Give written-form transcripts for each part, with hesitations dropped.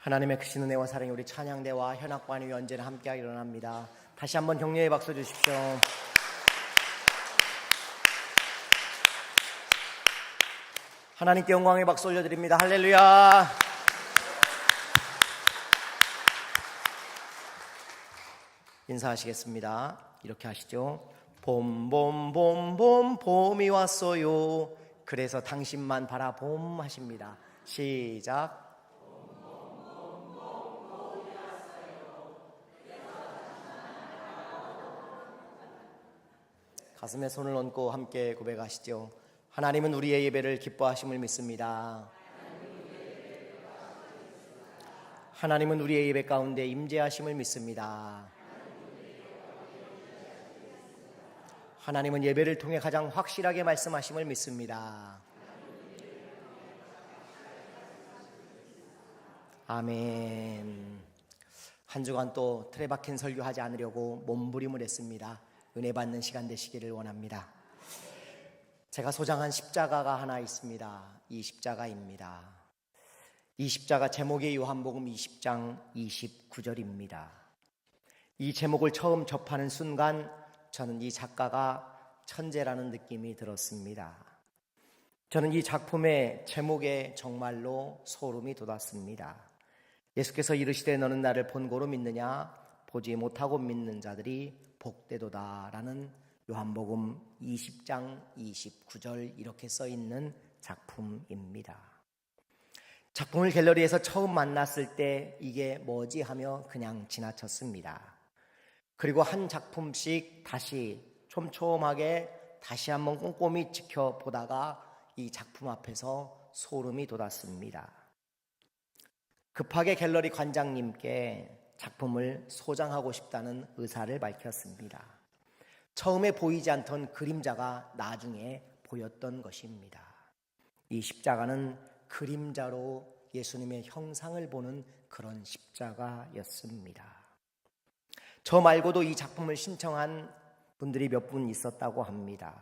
하나님의 크신 은혜와 사랑이 우리 찬양대와 현악관 위에 언제나 함께하기 원합니다. 다시 한번 격려의 박수 주십시오. 하나님께 영광의 박수 올려드립니다. 할렐루야. 인사하시겠습니다. 이렇게 하시죠. 봄 봄이 왔어요. 그래서 당신만 바라봄 하십니다. 시작. 가슴에 손을 얹고 함께 고백하시죠. 하나님은 우리의 예배를 기뻐하심을 믿습니다. 하나님은 우리의 예배 가운데 임재하심을 믿습니다. 하나님은 예배를 통해 가장 확실하게 말씀하심을 믿습니다. 아멘. 한 주간 또 틀에 박힌 설교하지 않으려고 몸부림을 했습니다. 은혜 받는 시간 되시기를 원합니다. 제가 소장한 십자가가 하나 있습니다. 이 십자가입니다. 이 십자가 제목이 요한복음 20장 29절입니다. 이 제목을 처음 접하는 순간 저는 이 작가가 천재라는 느낌이 들었습니다. 저는 이 작품의 제목에 정말로 소름이 돋았습니다. 예수께서 이르시되 너는 나를 본고로 믿느냐? 보지 못하고 믿는 자들이 복되도다라는 요한복음 20장 29절 이렇게 써있는 작품입니다. 작품을 갤러리에서 처음 만났을 때 이게 뭐지 하며 그냥 지나쳤습니다. 그리고 한 작품씩 다시 촘촘하게 다시 한번 꼼꼼히 지켜보다가 이 작품 앞에서 소름이 돋았습니다. 급하게 갤러리 관장님께 작품을 소장하고 싶다는 의사를 밝혔습니다. 처음에 보이지 않던 그림자가 나중에 보였던 것입니다. 이 십자가는 그림자로 예수님의 형상을 보는 그런 십자가였습니다. 저 말고도 이 작품을 신청한 분들이 몇 분 있었다고 합니다.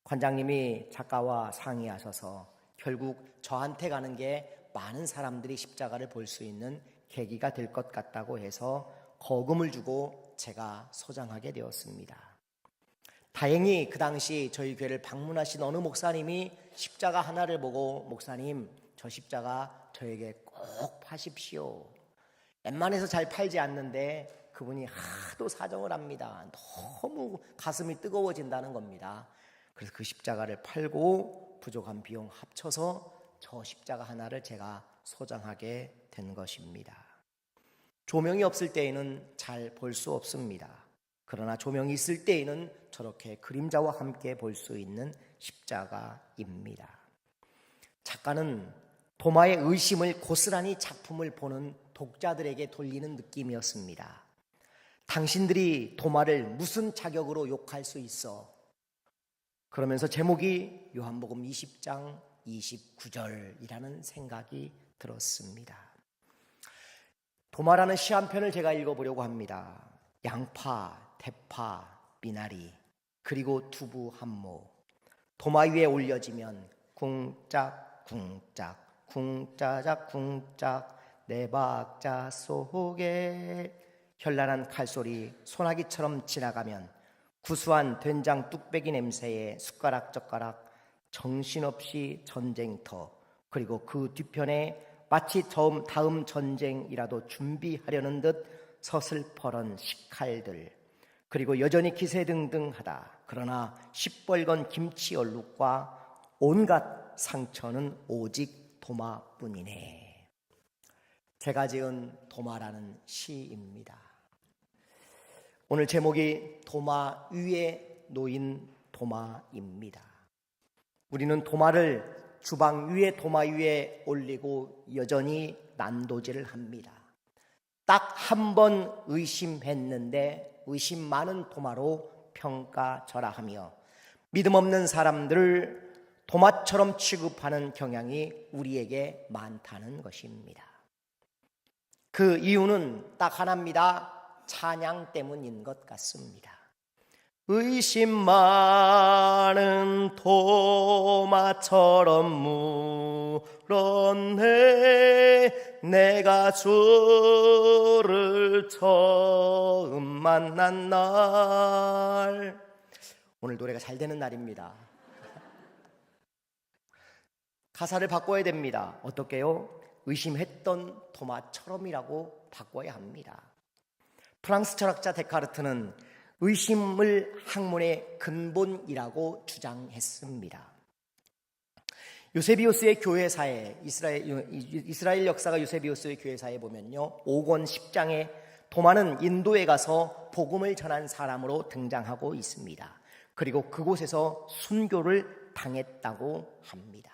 관장님이 작가와 상의하셔서 결국 저한테 가는 게 많은 사람들이 십자가를 볼 수 있는 계기가 될 것 같다고 해서 거금을 주고 제가 소장하게 되었습니다. 다행히 그 당시 저희 교회를 방문하신 어느 목사님이 십자가 하나를 보고 목사님 저 십자가 저에게 꼭 파십시오. 웬만해서 잘 팔지 않는데 그분이 하도 사정을 합니다. 너무 가슴이 뜨거워진다는 겁니다. 그래서 그 십자가를 팔고 부족한 비용 합쳐서 저 십자가 하나를 제가 소장하게 된 것입니다. 조명이 없을 때에는 잘 볼 수 없습니다. 그러나 조명이 있을 때에는 저렇게 그림자와 함께 볼 수 있는 십자가입니다. 작가는 도마의 의심을 고스란히 작품을 보는 독자들에게 돌리는 느낌이었습니다. 당신들이 도마를 무슨 자격으로 욕할 수 있어? 그러면서 제목이 요한복음 20장 29절이라는 생각이 들었습니다. 도마라는 시 한 편을 제가 읽어보려고 합니다. 양파, 대파, 미나리, 그리고 두부 한 모. 도마 위에 올려지면 궁짝, 궁짝, 궁짜작, 궁짝, 네 박자 속에 현란한 칼소리, 소나기처럼 지나가면 구수한 된장 뚝배기 냄새에 숟가락 정신없이 전쟁터, 그리고 그 뒤편에 마치 다음 전쟁이라도 준비하려는 듯 서슬퍼런 식칼들, 그리고 여전히 기세등등하다. 그러나 시뻘건 김치 얼룩과 온갖 상처는 오직 도마뿐이네. 제가 지은 도마라는 시입니다. 오늘 제목이 도마 위에 놓인 도마입니다. 우리는 도마를 주방 위에 도마 위에 올리고 여전히 난도질을 합니다. 딱 한 번 의심했는데 의심 많은 도마로 평가절하하며 믿음 없는 사람들을 도마처럼 취급하는 경향이 우리에게 많다는 것입니다. 그 이유는 딱 하나입니다. 찬양 때문인 것 같습니다. 의심 많은 도마처럼 물었네. 내가 주를 처음 만난 날. 오늘 노래가 잘 되는 날입니다. 가사를 바꿔야 됩니다. 어떻게요? 의심했던 도마처럼이라고 바꿔야 합니다. 프랑스 철학자 데카르트는 의심을 학문의 근본이라고 주장했습니다. 요세비우스의 교회사에, 이스라엘 역사가 요세비우스의 교회사에 보면요, 5권 10장에 도마는 인도에 가서 복음을 전한 사람으로 등장하고 있습니다. 그리고 그곳에서 순교를 당했다고 합니다.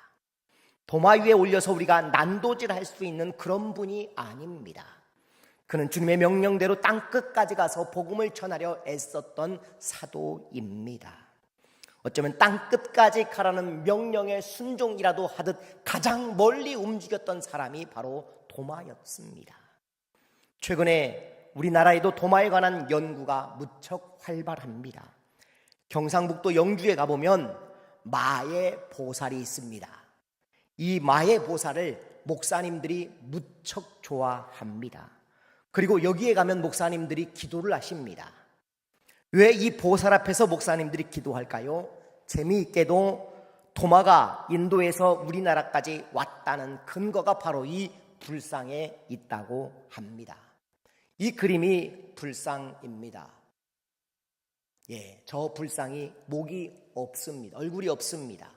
도마 위에 올려서 우리가 난도질할 수 있는 그런 분이 아닙니다. 그는 주님의 명령대로 땅끝까지 가서 복음을 전하려 애썼던 사도입니다. 어쩌면 땅끝까지 가라는 명령의 순종이라도 하듯 가장 멀리 움직였던 사람이 바로 도마였습니다. 최근에 우리나라에도 도마에 관한 연구가 무척 활발합니다. 경상북도 영주에 가보면 마의 보살이 있습니다. 이 마의 보살을 목사님들이 무척 좋아합니다. 그리고 여기에 가면 목사님들이 기도를 하십니다. 왜 이 보살 앞에서 목사님들이 기도할까요? 재미있게도 도마가 인도에서 우리나라까지 왔다는 근거가 바로 이 불상에 있다고 합니다. 이 그림이 불상입니다. 저 불상이 목이 없습니다. 얼굴이 없습니다.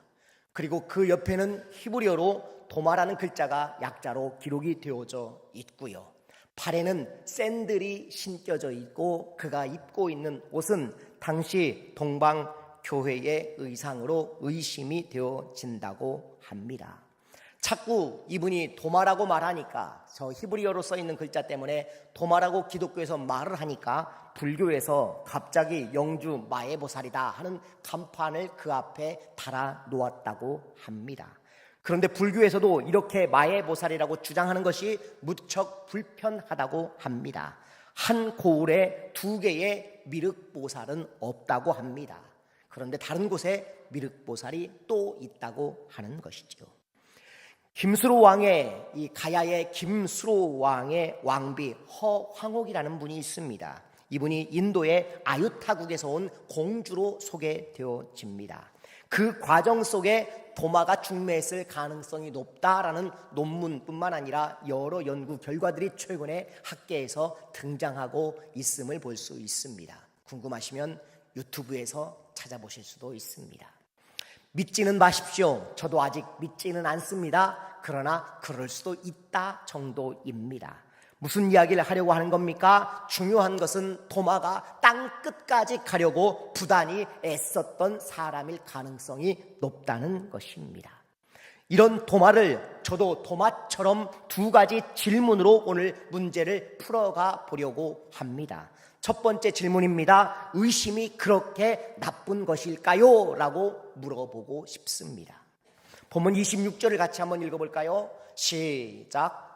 그리고 그 옆에는 히브리어로 도마라는 글자가 약자로 기록이 되어져 있고요. 팔에는 샌들이 신겨져 있고 그가 입고 있는 옷은 당시 동방교회의 의상으로 의심이 되어진다고 합니다. 자꾸 이분이 도마라고 말하니까, 저 히브리어로 써있는 글자 때문에 도마라고 기독교에서 말을 하니까 불교에서 갑자기 영주 마애보살이다 하는 간판을 그 앞에 달아 놓았다고 합니다. 그런데 불교에서도 이렇게 마애보살이라고 주장하는 것이 무척 불편하다고 합니다. 한 고을에 2개의 미륵보살은 없다고 합니다. 그런데 다른 곳에 미륵보살이 또 있다고 하는 것이죠. 김수로 왕의, 이 가야의 김수로 왕의 왕비 허황옥이라는 분이 있습니다. 이분이 인도의 아유타국에서 온 공주로 소개되어집니다. 그 과정 속에 도마가 중매했을 가능성이 높다라는 논문뿐만 아니라 여러 연구 결과들이 최근에 학계에서 등장하고 있음을 볼 수 있습니다. 궁금하시면 유튜브에서 찾아보실 수도 있습니다. 믿지는 마십시오. 저도 아직 믿지는 않습니다. 그러나 그럴 수도 있다 정도입니다. 무슨 이야기를 하려고 하는 겁니까? 중요한 것은 도마가 땅끝까지 가려고 부단히 애썼던 사람일 가능성이 높다는 것입니다. 이런 도마를 저도 도마처럼 2가지 질문으로 오늘 문제를 풀어가 보려고 합니다. 첫 번째 질문입니다. 의심이 그렇게 나쁜 것일까요? 라고 물어보고 싶습니다. 본문 26절을 같이 한번 읽어볼까요? 시작.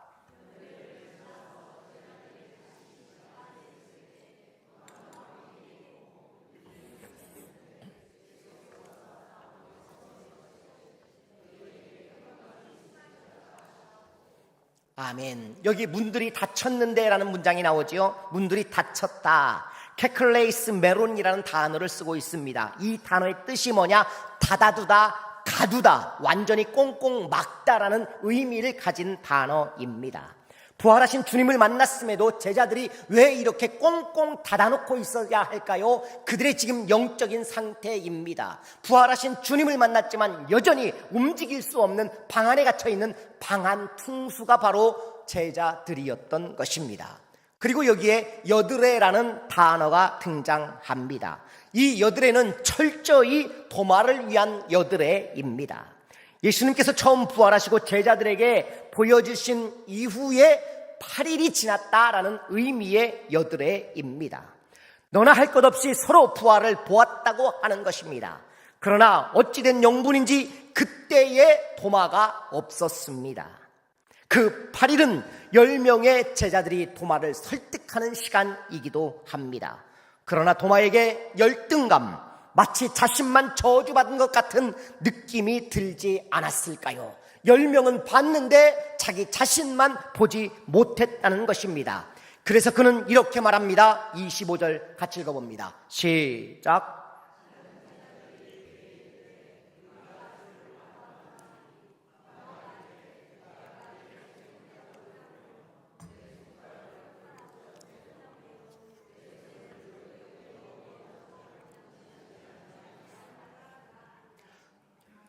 아멘. 여기 문들이 닫혔는데 라는 문장이 나오지요. 문들이 닫혔다. 케클레이스 메론이라는 단어를 쓰고 있습니다. 이 단어의 뜻이 뭐냐? 닫아두다, 가두다, 완전히 꽁꽁 막다라는 의미를 가진 단어입니다. 부활하신 주님을 만났음에도 제자들이 왜 이렇게 꽁꽁 닫아놓고 있어야 할까요? 그들의 지금 영적인 상태입니다. 부활하신 주님을 만났지만 여전히 움직일 수 없는 방 안에 갇혀있는 방안 퉁수가 바로 제자들이었던 것입니다. 그리고 여기에 여드레라는 단어가 등장합니다. 이 여드레는 철저히 도마를 위한 여드레입니다. 예수님께서 처음 부활하시고 제자들에게 보여주신 이후에 8일이 지났다라는 의미의 여드레입니다. 너나 할 것 없이 서로 부활을 보았다고 하는 것입니다. 그러나 어찌된 영분인지 그때의 도마가 없었습니다. 그 8일은 10명의 제자들이 도마를 설득하는 시간이기도 합니다. 그러나 도마에게 열등감, 마치 자신만 저주받은 것 같은 느낌이 들지 않았을까요? 10명은 봤는데 자기 자신만 보지 못했다는 것입니다. 그래서 그는 이렇게 말합니다. 25절 같이 읽어봅니다. 시작.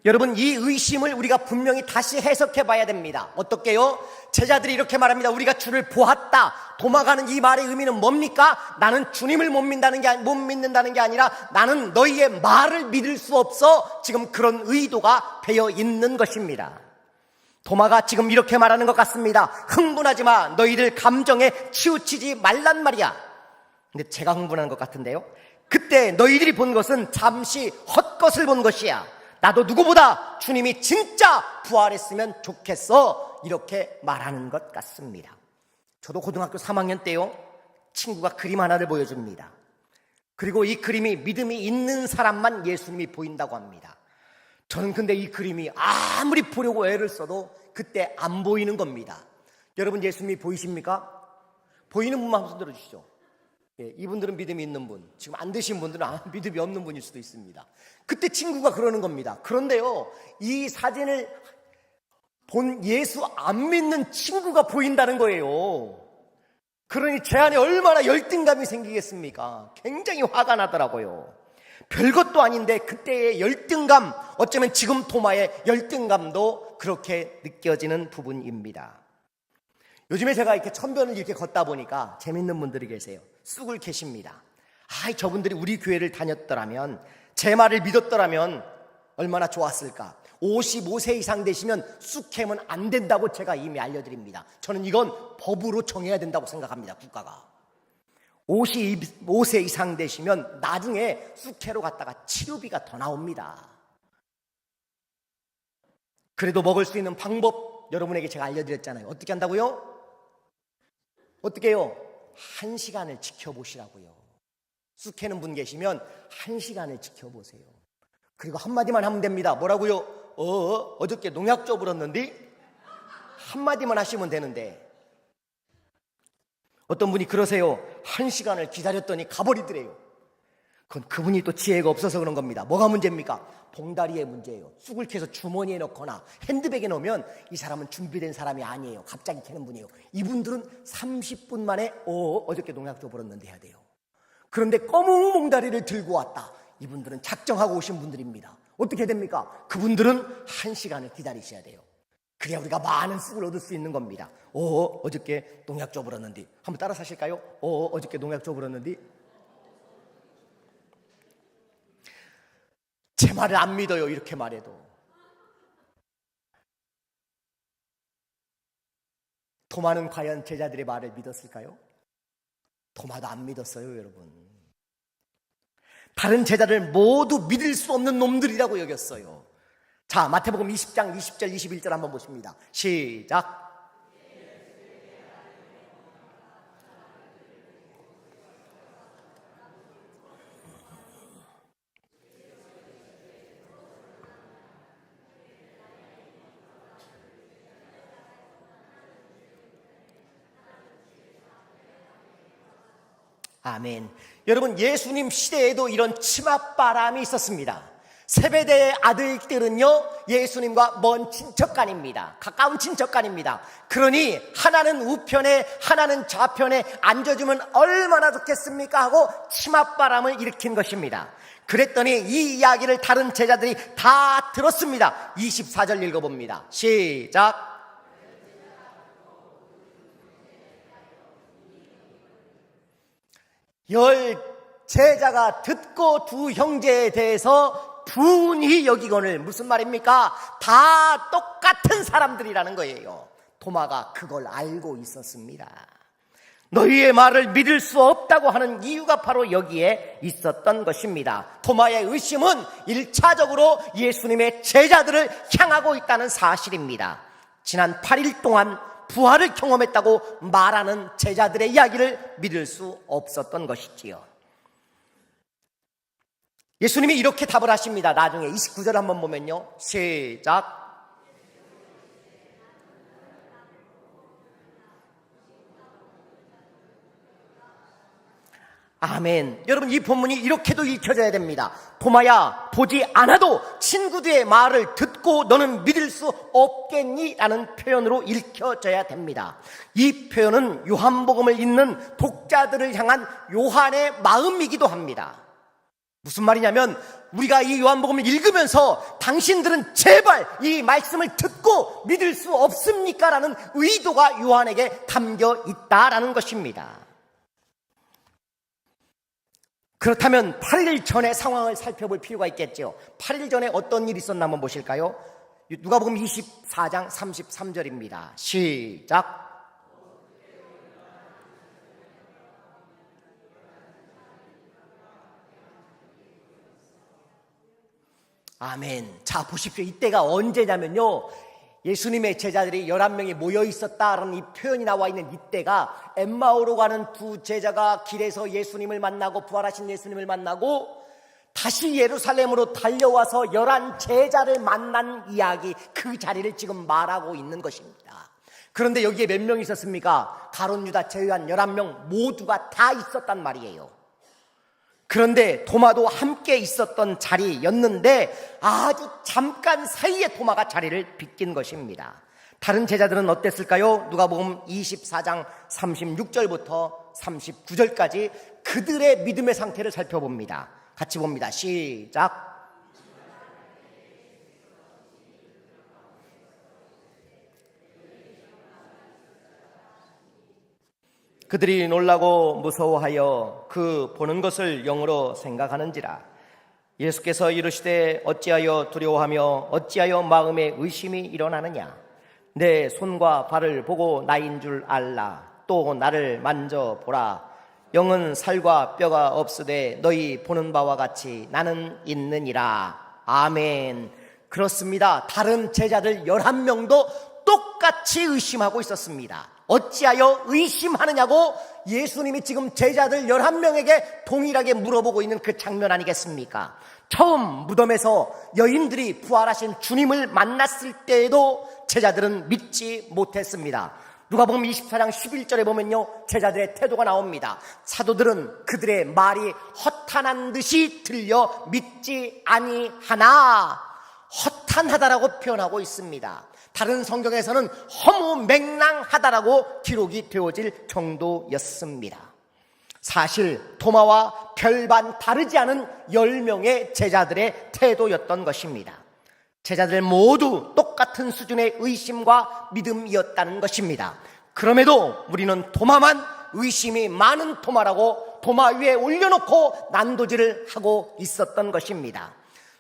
여러분, 이 의심을 우리가 분명히 다시 해석해 봐야 됩니다. 어떻게요? 제자들이 이렇게 말합니다. 우리가 주를 보았다. 도마가는 이 말의 의미는 뭡니까? 나는 주님을 못 믿는다는 게 아니라 나는 너희의 말을 믿을 수 없어. 지금 그런 의도가 배어 있는 것입니다. 도마가 지금 이렇게 말하는 것 같습니다. 흥분하지 마. 너희들 감정에 치우치지 말란 말이야. 근데 제가 흥분한 것 같은데요. 그때 너희들이 본 것은 잠시 헛것을 본 것이야. 나도 누구보다 주님이 진짜 부활했으면 좋겠어. 이렇게 말하는 것 같습니다. 저도 고등학교 3학년 때요, 친구가 그림 하나를 보여줍니다. 그리고 이 그림이 믿음이 있는 사람만 예수님이 보인다고 합니다. 저는 근데 이 그림이 아무리 보려고 애를 써도 그때 안 보이는 겁니다. 여러분, 예수님이 보이십니까? 보이는 분만 한번 들어주시죠. 예, 이분들은 믿음이 있는 분, 지금 안 되신 분들은 믿음이 없는 분일 수도 있습니다. 그때 친구가 그러는 겁니다. 그런데요, 이 사진을 본 예수 안 믿는 친구가 보인다는 거예요. 그러니 제 안에 얼마나 열등감이 생기겠습니까? 굉장히 화가 나더라고요. 별것도 아닌데 그때의 열등감, 어쩌면 지금 도마의 열등감도 그렇게 느껴지는 부분입니다. 요즘에 제가 이렇게 천변을 이렇게 걷다 보니까 재밌는 분들이 계세요. 쑥을 캐십니다. 저분들이 우리 교회를 다녔더라면, 제 말을 믿었더라면 얼마나 좋았을까. 55세 이상 되시면 쑥 캐면 안 된다고 제가 이미 알려드립니다. 저는 이건 법으로 정해야 된다고 생각합니다. 국가가 55세 이상 되시면 나중에 쑥 캐러 갔다가 치료비가 더 나옵니다. 그래도 먹을 수 있는 방법 여러분에게 제가 알려드렸잖아요. 어떻게 한다고요? 어떻게 해요? 1시간을 지켜보시라고요. 쑥 캐는 분 계시면 1시간을 지켜보세요. 그리고 한마디만 하면 됩니다. 뭐라고요? 어저께 농약 줘버렸는데? 한마디만 하시면 되는데, 어떤 분이 그러세요. 1시간을 기다렸더니 가버리더래요. 그건 그분이 또 지혜가 없어서 그런 겁니다. 뭐가 문제입니까? 봉다리의 문제예요. 쑥을 캐서 주머니에 넣거나 핸드백에 넣으면 이 사람은 준비된 사람이 아니에요. 갑자기 캐는 분이에요. 이분들은 30분 만에 어저께 농약 줘버렸는데 해야 돼요. 그런데 검은 봉다리를 들고 왔다. 이분들은 작정하고 오신 분들입니다. 어떻게 됩니까? 그분들은 1시간을 기다리셔야 돼요. 그래야 우리가 많은 쑥을 얻을 수 있는 겁니다. 어저께 농약 줘버렸는데. 한번 따라 사실까요? 어저께 농약 줘버렸는데. 제 말을 안 믿어요. 이렇게 말해도. 도마는 과연 제자들의 말을 믿었을까요? 도마도 안 믿었어요, 여러분. 다른 제자들 모두 믿을 수 없는 놈들이라고 여겼어요. 자, 마태복음 20장 20절 21절 한번 보십니다. 시작. 아멘. 여러분, 예수님 시대에도 이런 치맛바람이 있었습니다. 세베대의 아들들은요, 예수님과 먼 친척간입니다. 가까운 친척간입니다. 그러니 하나는 우편에 하나는 좌편에 앉아주면 얼마나 좋겠습니까 하고 치맛바람을 일으킨 것입니다. 그랬더니 이 이야기를 다른 제자들이 다 들었습니다. 24절 읽어봅니다. 시작. 열 제자가 듣고 두 형제에 대해서 분히 여기거늘. 무슨 말입니까? 다 똑같은 사람들이라는 거예요. 도마가 그걸 알고 있었습니다. 너희의 말을 믿을 수 없다고 하는 이유가 바로 여기에 있었던 것입니다. 도마의 의심은 1차적으로 예수님의 제자들을 향하고 있다는 사실입니다. 지난 8일 동안 부활을 경험했다고 말하는 제자들의 이야기를 믿을 수 없었던 것이지요. 예수님이 이렇게 답을 하십니다. 나중에 29절 한번 보면요. 시작. 아멘. 여러분, 이 본문이 이렇게도 읽혀져야 됩니다. 도마야, 보지 않아도 친구들의 말을 듣고 너는 믿을 수 없겠니? 라는 표현으로 읽혀져야 됩니다. 이 표현은 요한복음을 읽는 독자들을 향한 요한의 마음이기도 합니다. 무슨 말이냐면, 우리가 이 요한복음을 읽으면서 당신들은 제발 이 말씀을 듣고 믿을 수 없습니까? 라는 의도가 요한에게 담겨 있다라는 것입니다. 그렇다면 8일 전의 상황을 살펴볼 필요가 있겠죠. 8일 전에 어떤 일이 있었나 한번 보실까요? 누가복음 24장 33절입니다. 시작. 아멘. 자, 보십시오. 이때가 언제냐면요, 예수님의 제자들이 11명이 모여 있었다라는 이 표현이 나와 있는 이때가 엠마오로 가는 두 제자가 길에서 예수님을 만나고 부활하신 예수님을 만나고 다시 예루살렘으로 달려와서 11 제자를 만난 이야기, 그 자리를 지금 말하고 있는 것입니다. 그런데 여기에 몇 명이 있었습니까? 가룟 유다 제외한 11명 모두가 다 있었단 말이에요. 그런데 도마도 함께 있었던 자리였는데 아주 잠깐 사이에 도마가 자리를 비낀 것입니다. 다른 제자들은 어땠을까요? 누가복음 24장 36절부터 39절까지 그들의 믿음의 상태를 살펴봅니다. 같이 봅니다. 시작. 그들이 놀라고 무서워하여 그 보는 것을 영으로 생각하는지라. 예수께서 이르시되 어찌하여 두려워하며 어찌하여 마음에 의심이 일어나느냐. 내 손과 발을 보고 나인 줄 알라. 또 나를 만져보라. 영은 살과 뼈가 없으되 너희 보는 바와 같이 나는 있느니라. 아멘. 그렇습니다. 다른 제자들 11명도 똑같이 의심하고 있었습니다. 어찌하여 의심하느냐고 예수님이 지금 제자들 11명에게 동일하게 물어보고 있는 그 장면 아니겠습니까? 처음 무덤에서 여인들이 부활하신 주님을 만났을 때에도 제자들은 믿지 못했습니다. 누가복음 24장 11절에 보면요, 제자들의 태도가 나옵니다. 사도들은 그들의 말이 허탄한 듯이 들려 믿지 아니하나. 허탄하다라고 표현하고 있습니다. 다른 성경에서는 허무맹랑하다라고 기록이 되어질 정도였습니다. 사실 도마와 별반 다르지 않은 10명의 제자들의 태도였던 것입니다. 제자들 모두 똑같은 수준의 의심과 믿음이었다는 것입니다. 그럼에도 우리는 도마만 의심이 많은 도마라고 도마 위에 올려놓고 난도질을 하고 있었던 것입니다.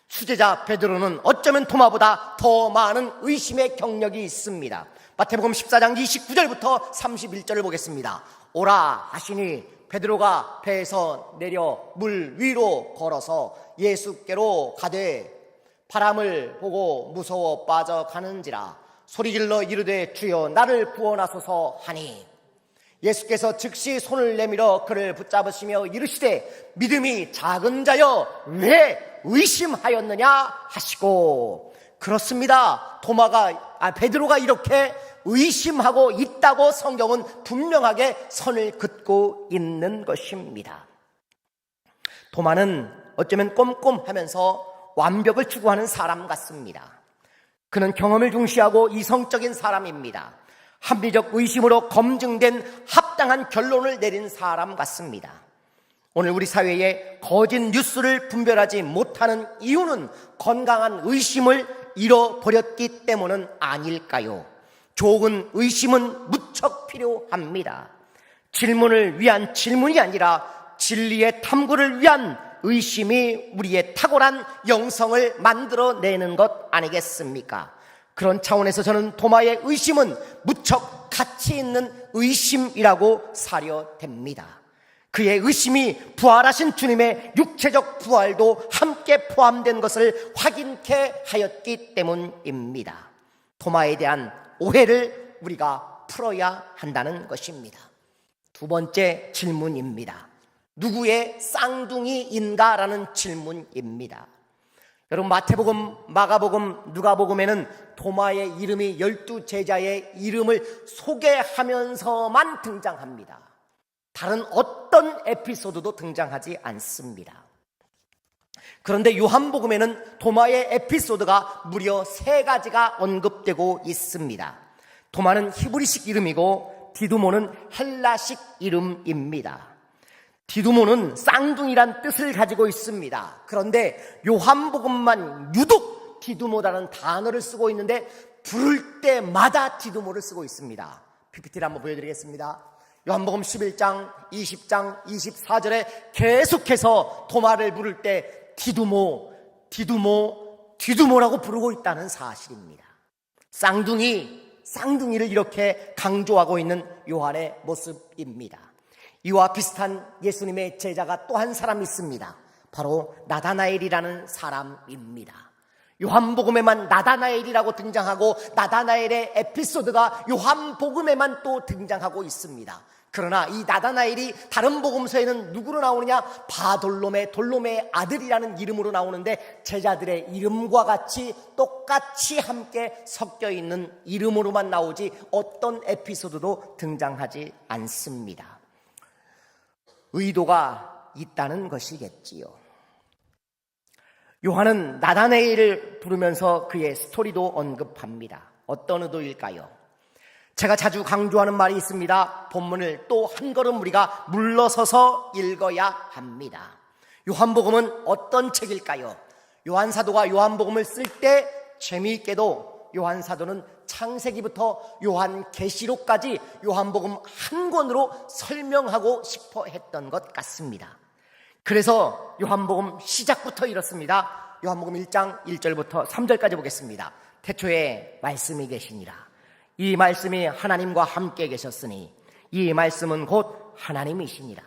수제자 베드로는 어쩌면 도마보다 더 많은 의심의 경력이 있습니다. 마태복음 14장 29절부터 31절을 보겠습니다. 오라 하시니 베드로가 배에서 내려 물 위로 걸어서 예수께로 가되 바람을 보고 무서워 빠져가는지라. 소리질러 이르되 주여 나를 구원하소서 하니 예수께서 즉시 손을 내밀어 그를 붙잡으시며 이르시되 믿음이 작은 자여 왜 의심하였느냐 하시고. 그렇습니다. 베드로가 이렇게 의심하고 있다고 성경은 분명하게 선을 긋고 있는 것입니다. 도마는 어쩌면 꼼꼼하면서 완벽을 추구하는 사람 같습니다. 그는 경험을 중시하고 이성적인 사람입니다. 합리적 의심으로 검증된 합당한 결론을 내린 사람 같습니다. 오늘 우리 사회에 거짓 뉴스를 분별하지 못하는 이유는 건강한 의심을 잃어버렸기 때문은 아닐까요? 좋은 의심은 무척 필요합니다. 질문을 위한 질문이 아니라 진리의 탐구를 위한 의심이 우리의 탁월한 영성을 만들어내는 것 아니겠습니까? 그런 차원에서 저는 도마의 의심은 무척 가치 있는 의심이라고 사료됩니다. 그의 의심이 부활하신 주님의 육체적 부활도 함께 포함된 것을 확인케 하였기 때문입니다. 도마에 대한 오해를 우리가 풀어야 한다는 것입니다. 두 번째 질문입니다. 누구의 쌍둥이인가라는 질문입니다. 여러분, 마태복음, 마가복음, 누가복음에는 도마의 이름이 12제자의 이름을 소개하면서만 등장합니다. 다른 어떤 에피소드도 등장하지 않습니다. 그런데 요한복음에는 도마의 에피소드가 무려 3가지가 언급되고 있습니다. 도마는 히브리식 이름이고 디두모는 헬라식 이름입니다. 디두모는 쌍둥이란 뜻을 가지고 있습니다. 그런데 요한복음만 유독 디두모라는 단어를 쓰고 있는데 부를 때마다 디두모를 쓰고 있습니다. PPT를 한번 보여드리겠습니다. 요한복음 11장, 20장, 24절에 계속해서 도마를 부를 때 디두모, 디두모, 디두모라고 부르고 있다는 사실입니다. 쌍둥이를 이렇게 강조하고 있는 요한의 모습입니다. 이와 비슷한 예수님의 제자가 또 한 사람 있습니다. 바로 나다나엘이라는 사람입니다. 요한복음에만 나다나엘이라고 등장하고 나다나엘의 에피소드가 요한복음에만 또 등장하고 있습니다. 그러나 이 나다나엘이 다른 복음서에는 누구로 나오느냐? 돌로메의 아들이라는 이름으로 나오는데 제자들의 이름과 같이 똑같이 함께 섞여 있는 이름으로만 나오지 어떤 에피소드도 등장하지 않습니다. 의도가 있다는 것이겠지요. 요한은 나다나엘을 부르면서 그의 스토리도 언급합니다. 어떤 의도일까요? 제가 자주 강조하는 말이 있습니다. 본문을 또 한 걸음 우리가 물러서서 읽어야 합니다. 요한복음은 어떤 책일까요? 요한사도가 요한복음을 쓸 때 재미있게도 요한사도는 창세기부터 요한계시록까지 요한복음 한 권으로 설명하고 싶어 했던 것 같습니다. 그래서 요한복음 시작부터 이렇습니다. 요한복음 1장 1절부터 3절까지 보겠습니다. 태초에 말씀이 계시니라. 이 말씀이 하나님과 함께 계셨으니 이 말씀은 곧 하나님이시니라.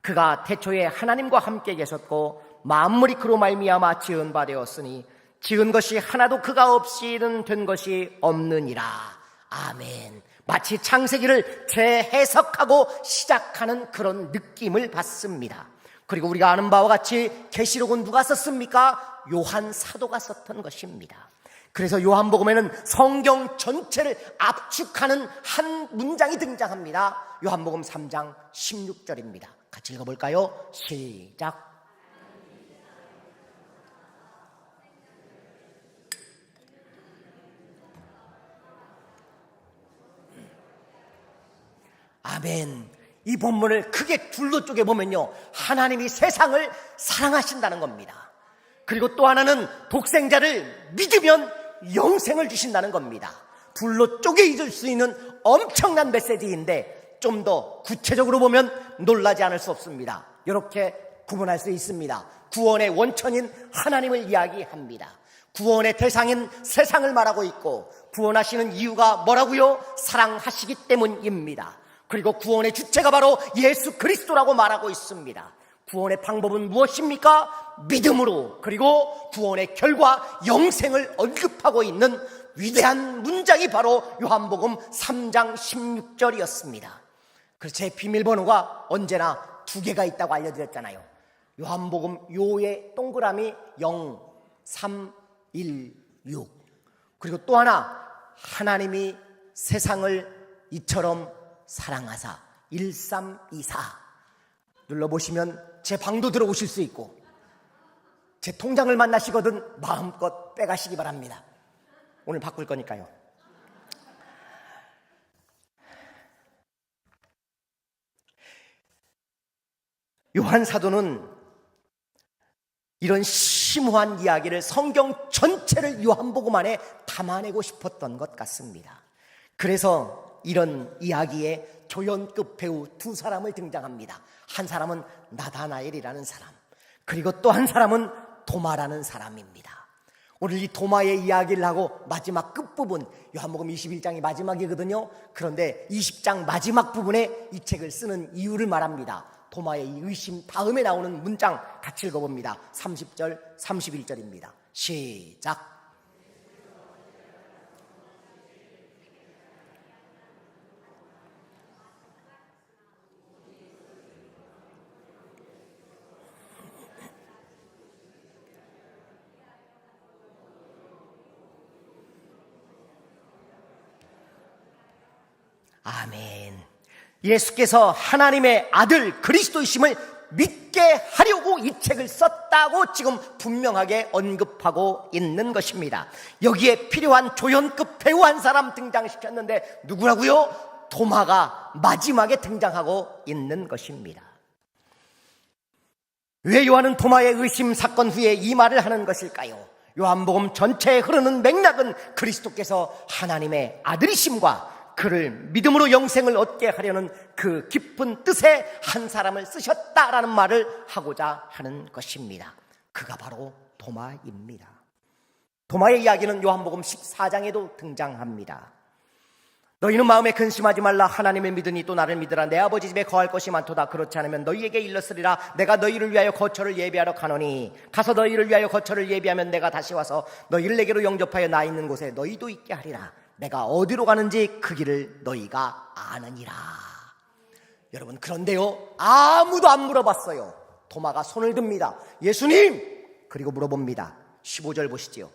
그가 태초에 하나님과 함께 계셨고 만물이 그로 말미암아 지은 바 되었으니 지은 것이 하나도 그가 없이는 된 것이 없느니라. 아멘. 마치 창세기를 재해석하고 시작하는 그런 느낌을 받습니다. 그리고 우리가 아는 바와 같이 계시록은 누가 썼습니까? 요한 사도가 썼던 것입니다. 그래서 요한복음에는 성경 전체를 압축하는 한 문장이 등장합니다. 요한복음 3장 16절입니다. 같이 읽어볼까요? 시작. 아멘. 이 본문을 크게 둘로 쪼개보면요, 하나님이 세상을 사랑하신다는 겁니다. 그리고 또 하나는 독생자를 믿으면 영생을 주신다는 겁니다. 둘로 쪼개 읽을 수 있는 엄청난 메시지인데 좀 더 구체적으로 보면 놀라지 않을 수 없습니다. 이렇게 구분할 수 있습니다. 구원의 원천인 하나님을 이야기합니다. 구원의 대상인 세상을 말하고 있고 구원하시는 이유가 뭐라고요? 사랑하시기 때문입니다. 그리고 구원의 주체가 바로 예수 그리스도라고 말하고 있습니다. 구원의 방법은 무엇입니까? 믿음으로. 그리고 구원의 결과 영생을 언급하고 있는 위대한 문장이 바로 요한복음 3장 16절이었습니다. 그래서 제 비밀번호가 언제나 2개가 있다고 알려드렸잖아요. 요한복음 요의 동그라미 0, 3, 1, 6. 그리고 또 하나, 하나님이 세상을 이처럼 사랑하사 1324 눌러보시면 제 방도 들어오실 수 있고 제 통장을 만나시거든 마음껏 빼가시기 바랍니다. 오늘 바꿀 거니까요. 요한 사도는 이런 심오한 이야기를 성경 전체를 요한복음 안에 담아내고 싶었던 것 같습니다. 그래서 이런 이야기에 조연급 배우 2사람을 등장합니다. 한 사람은 나다나엘이라는 사람, 그리고 또 한 사람은 도마라는 사람입니다. 오늘 이 도마의 이야기를 하고 마지막 끝부분, 요한복음 21장이 마지막이거든요. 그런데 20장 마지막 부분에 이 책을 쓰는 이유를 말합니다. 도마의 이 의심 다음에 나오는 문장 같이 읽어봅니다. 30절, 31절입니다. 시작. 예수께서 하나님의 아들 그리스도이심을 믿게 하려고 이 책을 썼다고 지금 분명하게 언급하고 있는 것입니다. 여기에 필요한 조연급 배우 한 사람 등장시켰는데 누구라고요? 도마가 마지막에 등장하고 있는 것입니다. 왜 요한은 도마의 의심 사건 후에 이 말을 하는 것일까요? 요한복음 전체에 흐르는 맥락은 그리스도께서 하나님의 아들이심과 그를 믿음으로 영생을 얻게 하려는 그 깊은 뜻에 한 사람을 쓰셨다라는 말을 하고자 하는 것입니다. 그가 바로 도마입니다. 도마의 이야기는 요한복음 14장에도 등장합니다. 너희는 마음에 근심하지 말라. 하나님을 믿으니 또 나를 믿으라. 내 아버지 집에 거할 것이 많도다. 그렇지 않으면 너희에게 일렀으리라. 내가 너희를 위하여 거처를 예비하러 가노니 가서 너희를 위하여 거처를 예비하면 내가 다시 와서 너희를 내게로 영접하여 나 있는 곳에 너희도 있게 하리라. 내가 어디로 가는지 그 길을 너희가 아느니라. 여러분, 그런데요, 아무도 안 물어봤어요. 도마가 손을 듭니다. 예수님! 그리고 물어봅니다. 15절 보시지요.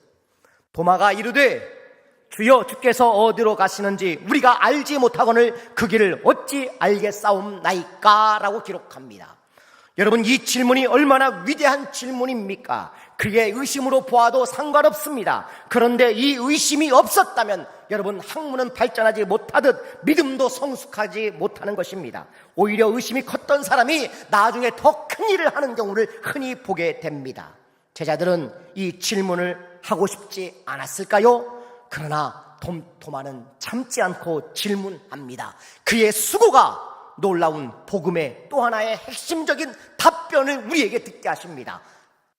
도마가 이르되 주여, 주께서 어디로 가시는지 우리가 알지 못하거늘 그 길을 어찌 알겠사옵나이까? 라고 기록합니다. 여러분, 이 질문이 얼마나 위대한 질문입니까? 그의 의심으로 보아도 상관없습니다. 그런데 이 의심이 없었다면 여러분, 학문은 발전하지 못하듯 믿음도 성숙하지 못하는 것입니다. 오히려 의심이 컸던 사람이 나중에 더 큰 일을 하는 경우를 흔히 보게 됩니다. 제자들은 이 질문을 하고 싶지 않았을까요? 그러나 도마는 참지 않고 질문합니다. 그의 수고가 놀라운 복음의 또 하나의 핵심적인 답변을 우리에게 듣게 하십니다.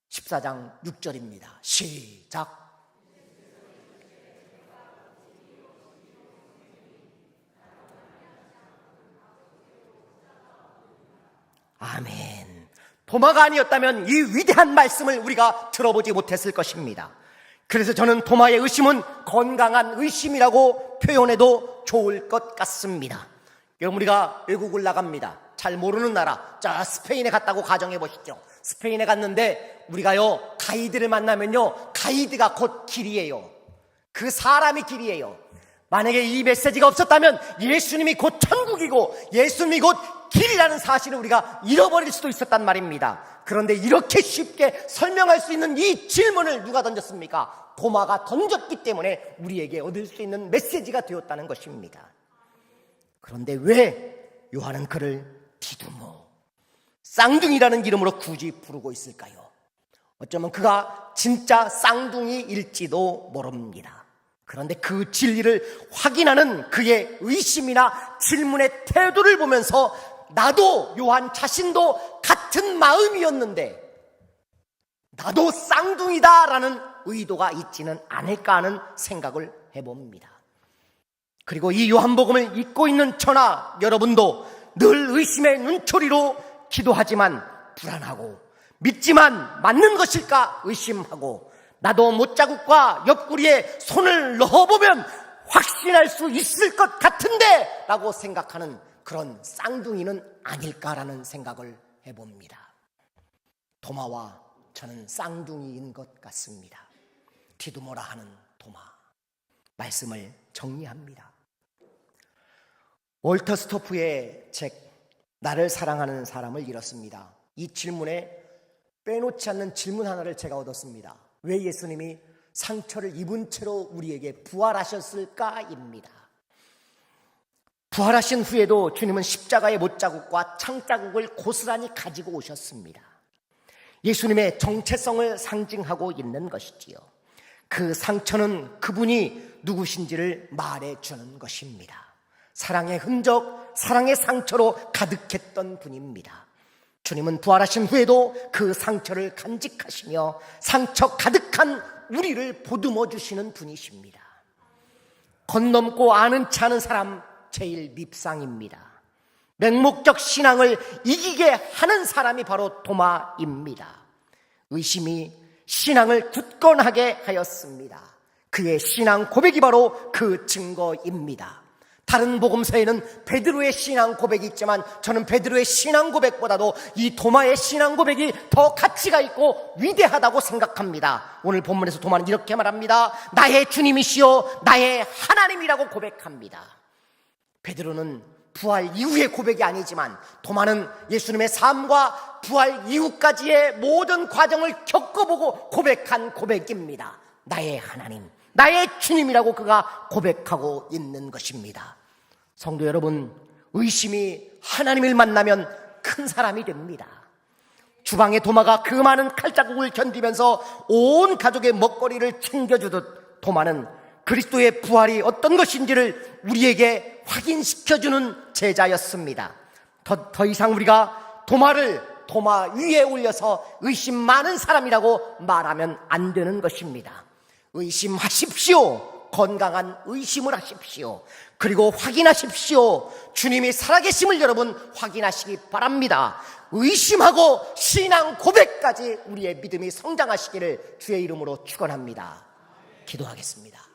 14장 6절입니다. 시작. 아멘. 도마가 아니었다면 이 위대한 말씀을 우리가 들어보지 못했을 것입니다. 그래서 저는 도마의 의심은 건강한 의심이라고 표현해도 좋을 것 같습니다. 여러분, 우리가 외국을 나갑니다. 잘 모르는 나라, 저 스페인에 갔다고 가정해 보시죠. 스페인에 갔는데 우리가요, 가이드를 만나면요, 가이드가 곧 길이에요. 그 사람이 길이에요. 만약에 이 메시지가 없었다면 예수님이 곧 천국이고 예수님이 곧 길이라는 사실을 우리가 잃어버릴 수도 있었단 말입니다. 그런데 이렇게 쉽게 설명할 수 있는 이 질문을 누가 던졌습니까? 도마가 던졌기 때문에 우리에게 얻을 수 있는 메시지가 되었다는 것입니다. 그런데 왜 요한은 그를 디두모, 쌍둥이라는 이름으로 굳이 부르고 있을까요? 어쩌면 그가 진짜 쌍둥이일지도 모릅니다. 그런데 그 진리를 확인하는 그의 의심이나 질문의 태도를 보면서 나도, 요한 자신도 같은 마음이었는데 나도 쌍둥이다라는 의도가 있지는 않을까 하는 생각을 해봅니다. 그리고 이 요한복음을 읽고 있는 저나 여러분도 늘 의심의 눈초리로 기도하지만 불안하고, 믿지만 맞는 것일까 의심하고, 나도 못자국과 옆구리에 손을 넣어보면 확신할 수 있을 것 같은데 라고 생각하는 그런 쌍둥이는 아닐까라는 생각을 해봅니다. 도마와 저는 쌍둥이인 것 같습니다. 디두모라 하는 도마. 말씀을 정리합니다. 월터 스토프의 책 나를 사랑하는 사람을 읽었습니다. 이 질문에 빼놓지 않는 질문 하나를 제가 얻었습니다. 왜 예수님이 상처를 입은 채로 우리에게 부활하셨을까입니다. 부활하신 후에도 주님은 십자가의 못자국과 창자국을 고스란히 가지고 오셨습니다. 예수님의 정체성을 상징하고 있는 것이지요. 그 상처는 그분이 누구신지를 말해주는 것입니다. 사랑의 흔적, 사랑의 상처로 가득했던 분입니다. 주님은 부활하신 후에도 그 상처를 간직하시며 상처 가득한 우리를 보듬어 주시는 분이십니다. 건넘고 아는 체 하는 사람 제일 밉상입니다. 맹목적 신앙을 이기게 하는 사람이 바로 도마입니다. 의심이 신앙을 굳건하게 하였습니다. 그의 신앙 고백이 바로 그 증거입니다. 다른 복음서에는 베드로의 신앙 고백이 있지만 저는 베드로의 신앙 고백보다도 이 도마의 신앙 고백이 더 가치가 있고 위대하다고 생각합니다. 오늘 본문에서 도마는 이렇게 말합니다. 나의 주님이시여 나의 하나님이라고 고백합니다. 베드로는 부활 이후의 고백이 아니지만 도마는 예수님의 삶과 부활 이후까지의 모든 과정을 겪어보고 고백한 고백입니다. 나의 하나님, 나의 주님이라고 그가 고백하고 있는 것입니다. 성도 여러분, 의심이 하나님을 만나면 큰 사람이 됩니다. 주방의 도마가 그 많은 칼자국을 견디면서 온 가족의 먹거리를 챙겨주듯 도마는 그리스도의 부활이 어떤 것인지를 우리에게 확인시켜주는 제자였습니다. 더 이상 우리가 도마를 도마 위에 올려서 의심 많은 사람이라고 말하면 안 되는 것입니다. 의심하십시오. 건강한 의심을 하십시오. 그리고 확인하십시오. 주님이 살아계심을 여러분 확인하시기 바랍니다. 의심하고 신앙 고백까지 우리의 믿음이 성장하시기를 주의 이름으로 축원합니다. 기도하겠습니다.